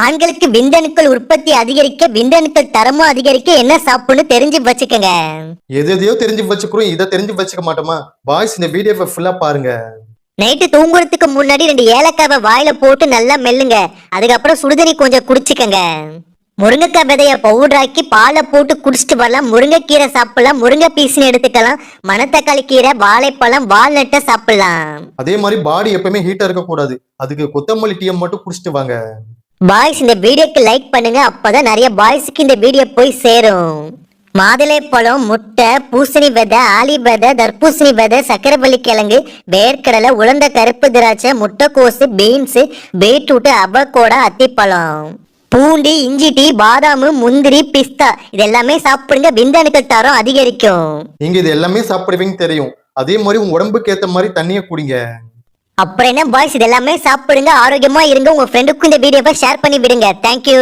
ஆண்களுக்கு விந்தணுக்கள் உற்பத்தி அதிகரிக்க, விந்தணுக்கள் தரமும் அதிகரிக்க என்ன சாப்பிடணும் தெரிஞ்சு வச்சுக்கோங்க. எதையோ தெரிஞ்சு வச்சுக்கிறோம், இதை தெரிஞ்சு வச்சுக்க மாட்டோமா? பாய்ஸ் இந்த வீடியோவை ஃபுல்லா பாருங்க. நைட்டு தூங்குறதுக்கு முன்னாடி 2 ஏலக்காவை வாயில போட்டு நல்லா மெல்லுங்க. அதுக்கப்புறம் சுடுதண்ணி கொஞ்சம் குடிச்சுக்கங்க. முருங்கைக்காய் விதைய பவுடராக்கி பாலை போட்டு குடிச்சிட்டு வரலாம். முருங்கைக்கீரை சாப்பிடலாம், முருங்கை பீஸ்னு எடுத்துக்கலாம், மணத்தக்காளி கீரை, வாழைப்பழம், வால்நட்டை சாப்பிடலாம். அதே மாதிரி பாடி எப்பவுமே ஹீட்டா இருக்க கூடாது, அதுக்கு கொத்தமல்லி டீ மட்டும் குடிச்சிட்டு வாங்க. பாய்ஸ் இந்த வீடியோக்கு லைக் பண்ணுங்க, அப்பதான் நிறைய பாய்ஸுக்கு இந்த வீடியோ போய் சேரும். மாதுளை பழம், முட்டை, பூசணி விதை, ஆலி விதை, தர்பூசணி விதை, சக்கரவள்ளி கிழங்கு, வேர்க்கடலை, உலர்ந்த கருப்பு திராட்சை, முட்டைக்கோசு, பீன்ஸ், பீட்ரூட், அவகோடா, அத்திப்பழம், பூண்டு, இஞ்சி டீ, பாதாம், முந்திரி, பிஸ்தா இது எல்லாமே சாப்பிடுங்க. விந்தணுக்கள் தரம் அதிகரிக்கும். நீங்க இது எல்லாமே சாப்பிடுவீங்க தெரியும். அதே மாதிரி உங்க உடம்புக்கு ஏத்த மாதிரி தண்ணியை குடிங்க. அப்புறம் என்ன பாய்ஸ், இது எல்லாமே சாப்பிடுங்க, ஆரோக்கியமா இருங்க. உங்க ஃப்ரெண்டுக்கும் இந்த வீடியோவை ஷேர் பண்ணி விடுங்க. தேங்க்யூ.